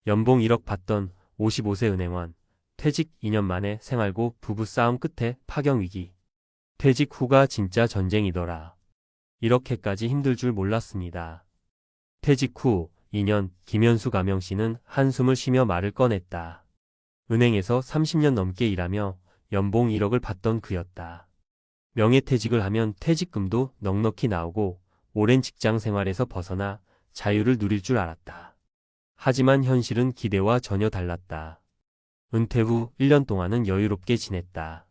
연봉 1억 받던 55세 은행원, 퇴직 2년 만에 생활고 부부싸움 끝에 파경위기. 퇴직 후가 진짜 전쟁이더라. 이렇게까지 힘들 줄 몰랐습니다. 퇴직 후 2년 김현수 가명씨는 한숨을 쉬며 말을 꺼냈다. 은행에서 30년 넘게 일하며 연봉 1억을 받던 그였다. 명예퇴직을 하면 퇴직금도 넉넉히 나오고 오랜 직장 생활에서 벗어나 자유를 누릴 줄 알았다. 하지만 현실은 기대와 전혀 달랐다. 은퇴 후 1년 동안은 여유롭게 지냈다.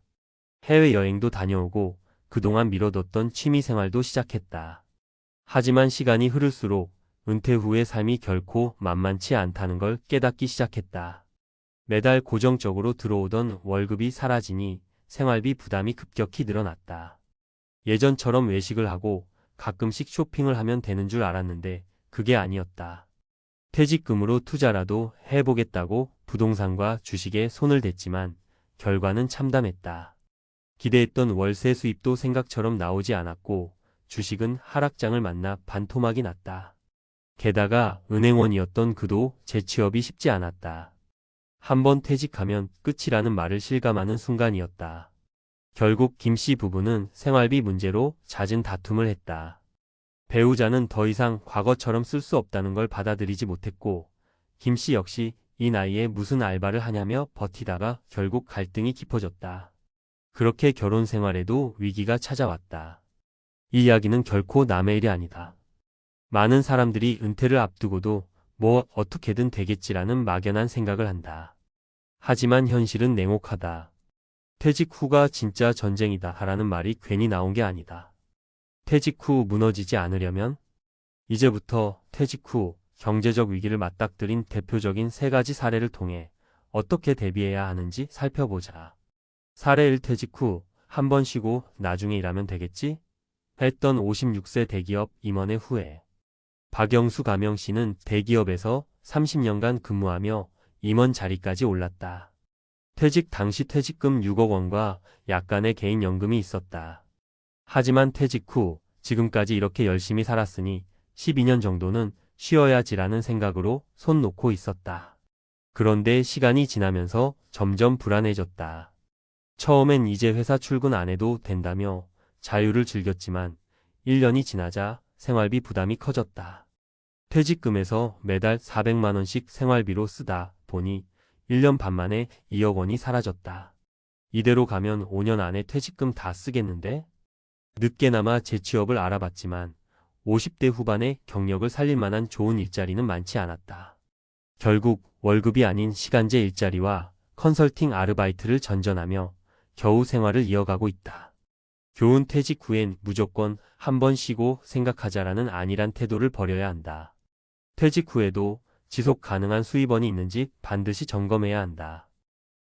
해외여행도 다녀오고 그동안 미뤄뒀던 취미생활도 시작했다. 하지만 시간이 흐를수록 은퇴 후의 삶이 결코 만만치 않다는 걸 깨닫기 시작했다. 매달 고정적으로 들어오던 월급이 사라지니 생활비 부담이 급격히 늘어났다. 예전처럼 외식을 하고 가끔씩 쇼핑을 하면 되는 줄 알았는데 그게 아니었다. 퇴직금으로 투자라도 해보겠다고 부동산과 주식에 손을 댔지만 결과는 참담했다. 기대했던 월세 수입도 생각처럼 나오지 않았고 주식은 하락장을 만나 반토막이 났다. 게다가 은행원이었던 그도 재취업이 쉽지 않았다. 한번 퇴직하면 끝이라는 말을 실감하는 순간이었다. 결국 김씨 부부는 생활비 문제로 잦은 다툼을 했다. 배우자는 더 이상 과거처럼 쓸 수 없다는 걸 받아들이지 못했고 김씨 역시 이 나이에 무슨 알바를 하냐며 버티다가 결국 갈등이 깊어졌다. 그렇게 결혼 생활에도 위기가 찾아왔다. 이 이야기는 결코 남의 일이 아니다. 많은 사람들이 은퇴를 앞두고도 뭐 어떻게든 되겠지라는 막연한 생각을 한다. 하지만 현실은 냉혹하다. 퇴직 후가 진짜 전쟁이다 라는 말이 괜히 나온 게 아니다. 퇴직 후 무너지지 않으려면 이제부터 퇴직 후 경제적 위기를 맞닥뜨린 대표적인 3가지 사례를 통해 어떻게 대비해야 하는지 살펴보자. 사례 1. 퇴직 후 한 번 쉬고 나중에 일하면 되겠지? 했던 56세 대기업 임원의 후회. 박영수 가명씨는 대기업에서 30년간 근무하며 임원 자리까지 올랐다. 퇴직 당시 퇴직금 6억 원과 약간의 개인연금이 있었다. 하지만 퇴직 후 지금까지 이렇게 열심히 살았으니 12년 정도는 쉬어야지라는 생각으로 손 놓고 있었다. 그런데 시간이 지나면서 점점 불안해졌다. 처음엔 이제 회사 출근 안 해도 된다며 자유를 즐겼지만 1년이 지나자 생활비 부담이 커졌다. 퇴직금에서 매달 400만 원씩 생활비로 쓰다 보니 1년 반 만에 2억 원이 사라졌다. 이대로 가면 5년 안에 퇴직금 다 쓰겠는데? 늦게나마 재취업을 알아봤지만 50대 후반에 경력을 살릴 만한 좋은 일자리는 많지 않았다. 결국 월급이 아닌 시간제 일자리와 컨설팅 아르바이트를 전전하며 겨우 생활을 이어가고 있다. 교훈 퇴직 후엔 무조건 한 번 쉬고 생각하자라는 안일한 태도를 버려야 한다. 퇴직 후에도 지속 가능한 수입원이 있는지 반드시 점검해야 한다.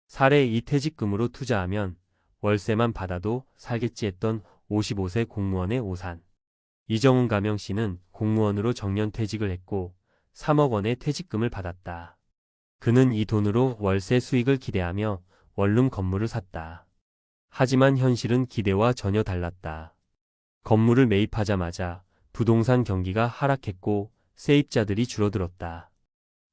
사례 2. 퇴직금으로 투자하면 월세만 받아도 살겠지 했던 55세 공무원의 오산. 이정훈 가명씨는 공무원으로 정년퇴직을 했고 3억 원의 퇴직금을 받았다. 그는 이 돈으로 월세 수익을 기대하며 원룸 건물을 샀다. 하지만 현실은 기대와 전혀 달랐다. 건물을 매입하자마자 부동산 경기가 하락했고 세입자들이 줄어들었다.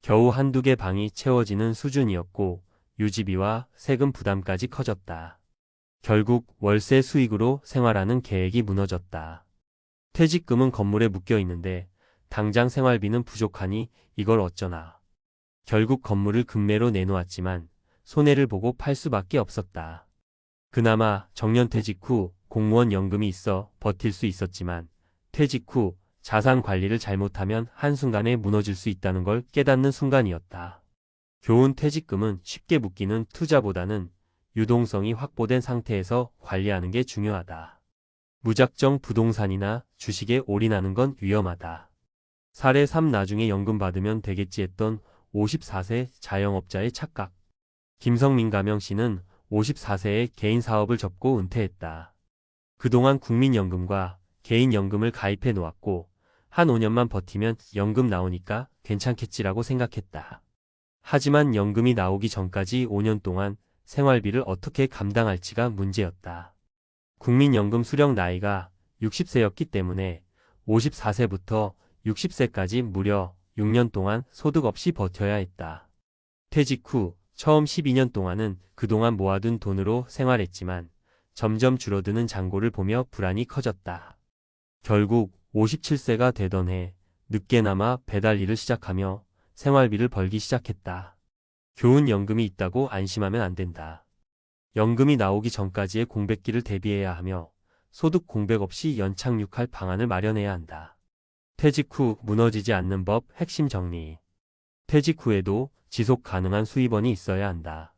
겨우 한두 개 방이 채워지는 수준이었고 유지비와 세금 부담까지 커졌다. 결국 월세 수익으로 생활하는 계획이 무너졌다. 퇴직금은 건물에 묶여 있는데 당장 생활비는 부족하니 이걸 어쩌나. 결국 건물을 급매로 내놓았지만 손해를 보고 팔 수밖에 없었다. 그나마 정년퇴직 후 공무원 연금이 있어 버틸 수 있었지만 퇴직 후 자산 관리를 잘못하면 한순간에 무너질 수 있다는 걸 깨닫는 순간이었다. 교훈 퇴직금은 쉽게 묶이는 투자보다는 유동성이 확보된 상태에서 관리하는 게 중요하다. 무작정 부동산이나 주식에 올인하는 건 위험하다. 사례 3. 나중에 연금 받으면 되겠지 했던 54세 자영업자의 착각. 김성민 가명씨는 54세에 개인 사업을 접고 은퇴했다. 그동안 국민연금과 개인연금을 가입해 놓았고 한 5년만 버티면 연금 나오니까 괜찮겠지라고 생각했다. 하지만 연금이 나오기 전까지 5년 동안 생활비를 어떻게 감당할지가 문제였다. 국민연금 수령 나이가 60세였기 때문에 54세부터 60세까지 무려 6년 동안 소득 없이 버텨야 했다. 퇴직 후 처음 12년 동안은 그동안 모아둔 돈으로 생활했지만 점점 줄어드는 잔고를 보며 불안이 커졌다. 결국 57세가 되던 해 늦게나마 배달 일을 시작하며 생활비를 벌기 시작했다. 교훈연금이 있다고 안심하면 안 된다. 연금이 나오기 전까지의 공백기를 대비해야 하며 소득 공백 없이 연착륙할 방안을 마련해야 한다. 퇴직 후 무너지지 않는 법 핵심 정리. 퇴직 후에도 지속 가능한 수입원이 있어야 한다.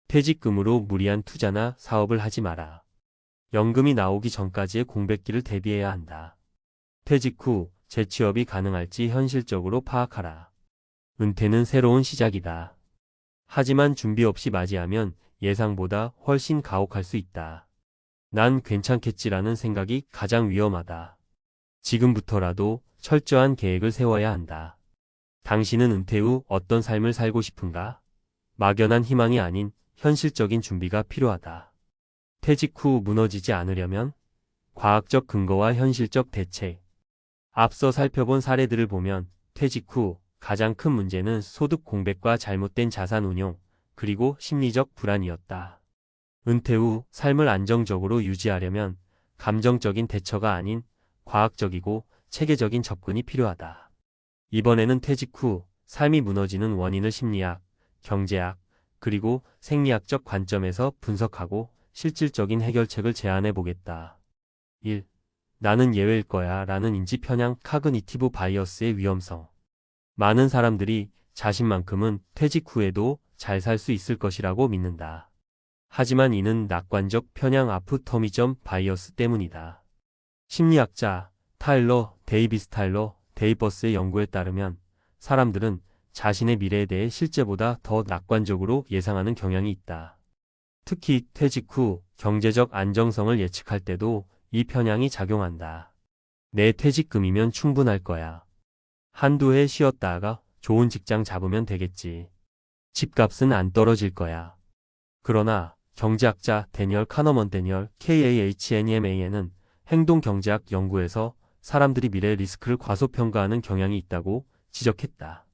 퇴직금으로 무리한 투자나 사업을 하지 마라. 연금이 나오기 전까지의 공백기를 대비해야 한다. 퇴직 후 재취업이 가능할지 현실적으로 파악하라. 은퇴는 새로운 시작이다. 하지만 준비 없이 맞이하면 예상보다 훨씬 가혹할 수 있다. 난 괜찮겠지라는 생각이 가장 위험하다. 지금부터라도 철저한 계획을 세워야 한다. 당신은 은퇴 후 어떤 삶을 살고 싶은가? 막연한 희망이 아닌 현실적인 준비가 필요하다. 퇴직 후 무너지지 않으려면 과학적 근거와 현실적 대책. 앞서 살펴본 사례들을 보면 퇴직 후 가장 큰 문제는 소득 공백과 잘못된 자산 운용, 그리고 심리적 불안이었다. 은퇴 후 삶을 안정적으로 유지하려면 감정적인 대처가 아닌 과학적이고 체계적인 접근이 필요하다. 이번에는 퇴직 후 삶이 무너지는 원인을 심리학, 경제학, 그리고 생리학적 관점에서 분석하고 실질적인 해결책을 제안해 보겠다. 1. 나는 예외일 거야 라는 인지 편향 카그니티브 바이어스의 위험성. 많은 사람들이 자신만큼은 퇴직 후에도 잘 살 수 있을 것이라고 믿는다. 하지만 이는 낙관적 편향 아프터미점 바이어스 때문이다. 심리학자 타일러 데이비스 타일러 데이버스의 연구에 따르면 사람들은 자신의 미래에 대해 실제보다 더 낙관적으로 예상하는 경향이 있다. 특히 퇴직 후 경제적 안정성을 예측할 때도 이 편향이 작용한다. 내 퇴직금이면 충분할 거야. 한두 해 쉬었다가 좋은 직장 잡으면 되겠지. 집값은 안 떨어질 거야. 그러나 경제학자 데니얼 카너먼 데니얼 KAHNEMAN은 행동경제학 연구에서 사람들이 미래 리스크를 과소평가하는 경향이 있다고 지적했다.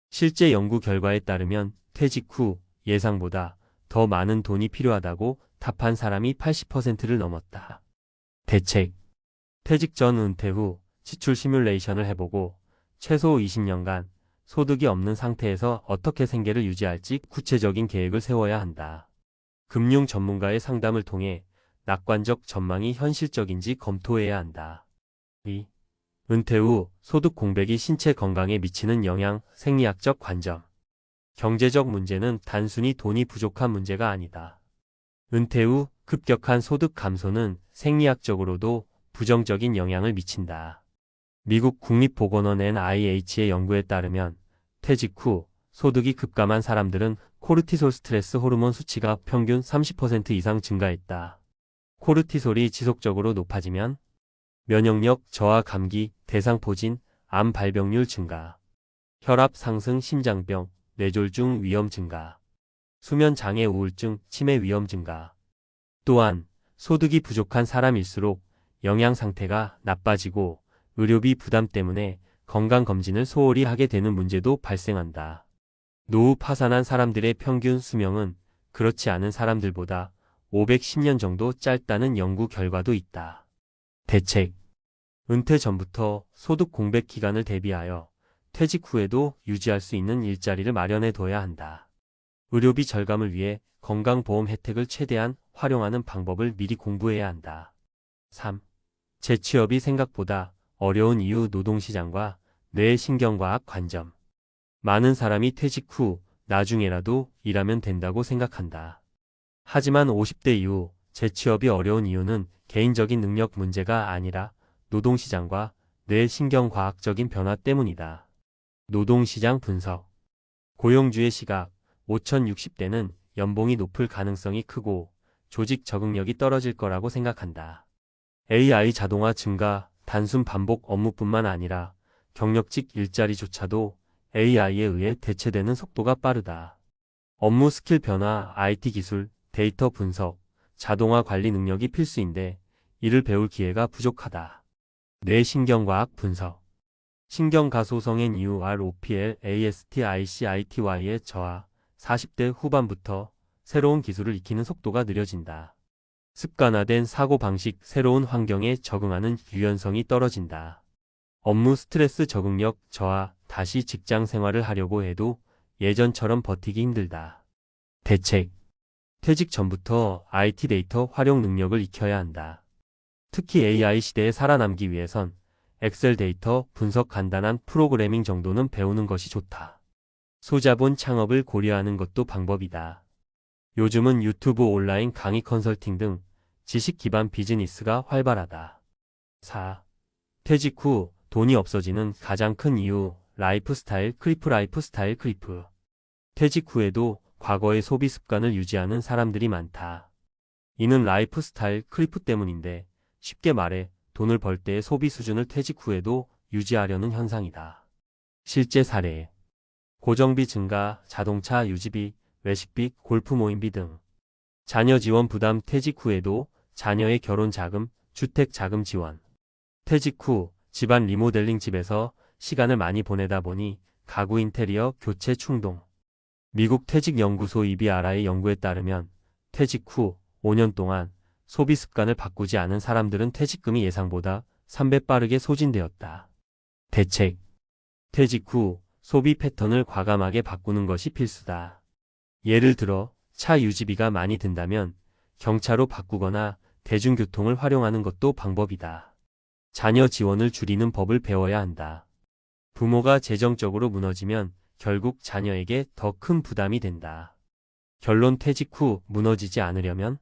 실제 연구 결과에 따르면 퇴직 후 예상보다 더 많은 돈이 필요하다고 답한 사람이 80%를 넘었다. 대책. 퇴직 전 은퇴 후 지출 시뮬레이션을 해보고 최소 20년간 소득이 없는 상태에서 어떻게 생계를 유지할지 구체적인 계획을 세워야 한다. 금융 전문가의 상담을 통해 낙관적 전망이 현실적인지 검토해야 한다. 2. 은퇴 후 소득 공백이 신체 건강에 미치는 영향, 생리학적 관점. 경제적 문제는 단순히 돈이 부족한 문제가 아니다. 은퇴 후 급격한 소득 감소는 생리학적으로도 부정적인 영향을 미친다. 미국 국립보건원 NIH의 연구에 따르면 퇴직 후 소득이 급감한 사람들은 코르티솔 스트레스 호르몬 수치가 평균 30% 이상 증가했다. 코르티솔이 지속적으로 높아지면 면역력 저하, 감기, 대상포진, 암 발병률 증가, 혈압 상승, 심장병, 뇌졸중 위험 증가, 수면 장애, 우울증, 치매 위험 증가. 또한 소득이 부족한 사람일수록 영양 상태가 나빠지고 의료비 부담 때문에 건강검진을 소홀히 하게 되는 문제도 발생한다. 노후 파산한 사람들의 평균 수명은 그렇지 않은 사람들보다 510년 정도 짧다는 연구 결과도 있다. 대책. 은퇴 전부터 소득 공백 기간을 대비하여 퇴직 후에도 유지할 수 있는 일자리를 마련해 둬야 한다. 의료비 절감을 위해 건강보험 혜택을 최대한 활용하는 방법을 미리 공부해야 한다. 3. 재취업이 생각보다 어려운 이유, 노동시장과 뇌신경과학 관점. 많은 사람이 퇴직 후 나중에라도 일하면 된다고 생각한다. 하지만 50대 이후 재취업이 어려운 이유는 개인적인 능력 문제가 아니라 노동시장과 뇌신경과학적인 변화 때문이다. 노동시장 분석. 고용주의 시각. 5060대는 연봉이 높을 가능성이 크고 조직 적응력이 떨어질 거라고 생각한다. AI 자동화 증가, 단순 반복 업무뿐만 아니라 경력직 일자리조차도 AI에 의해 대체되는 속도가 빠르다. 업무 스킬 변화, IT 기술, 데이터 분석, 자동화 관리 능력이 필수인데 이를 배울 기회가 부족하다. 뇌신경과학 분석. 신경가소성엔 EUROPL, AST, ICITY의 저하, 40대 후반부터 새로운 기술을 익히는 속도가 느려진다. 습관화된 사고방식, 새로운 환경에 적응하는 유연성이 떨어진다. 업무 스트레스 적응력 저하, 다시 직장 생활을 하려고 해도 예전처럼 버티기 힘들다. 대책. 퇴직 전부터 IT 데이터 활용 능력을 익혀야 한다. 특히 AI 시대에 살아남기 위해선 엑셀 데이터 분석 간단한 프로그래밍 정도는 배우는 것이 좋다. 소자본 창업을 고려하는 것도 방법이다. 요즘은 유튜브 온라인 강의 컨설팅 등 지식 기반 비즈니스가 활발하다. 4. 퇴직 후 돈이 없어지는 가장 큰 이유, 라이프스타일 크리프. 퇴직 후에도 과거의 소비 습관을 유지하는 사람들이 많다. 이는 라이프스타일 크리프 때문인데, 쉽게 말해 돈을 벌 때의 소비 수준을 퇴직 후에도 유지하려는 현상이다. 실제 사례. 고정비 증가, 자동차 유지비, 외식비, 골프 모임비 등. 자녀 지원 부담. 퇴직 후에도 자녀의 결혼 자금, 주택 자금 지원. 퇴직 후 집안 리모델링, 집에서 시간을 많이 보내다 보니 가구 인테리어 교체 충동. 미국 퇴직연구소 EBRI 연구에 따르면 퇴직 후 5년 동안 소비 습관을 바꾸지 않은 사람들은 퇴직금이 예상보다 3배 빠르게 소진되었다. 대책. 퇴직 후 소비 패턴을 과감하게 바꾸는 것이 필수다. 예를 들어 차 유지비가 많이 든다면 경차로 바꾸거나 대중교통을 활용하는 것도 방법이다. 자녀 지원을 줄이는 법을 배워야 한다. 부모가 재정적으로 무너지면 결국 자녀에게 더 큰 부담이 된다. 결론. 퇴직 후 무너지지 않으려면,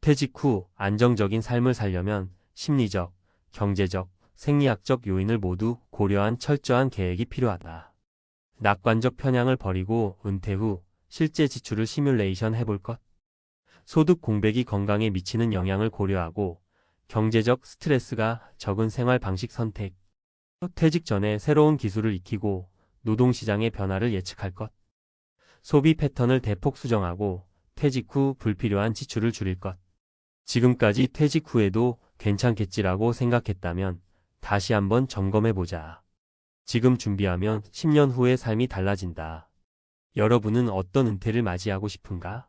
퇴직 후 안정적인 삶을 살려면 심리적, 경제적, 생리학적 요인을 모두 고려한 철저한 계획이 필요하다. 낙관적 편향을 버리고 은퇴 후 실제 지출을 시뮬레이션 해볼 것. 소득 공백이 건강에 미치는 영향을 고려하고 경제적 스트레스가 적은 생활 방식 선택. 퇴직 전에 새로운 기술을 익히고 노동시장의 변화를 예측할 것. 소비 패턴을 대폭 수정하고 퇴직 후 불필요한 지출을 줄일 것. 지금까지 퇴직 후에도 괜찮겠지라고 생각했다면 다시 한번 점검해보자. 지금 준비하면 10년 후의 삶이 달라진다. 여러분은 어떤 은퇴를 맞이하고 싶은가?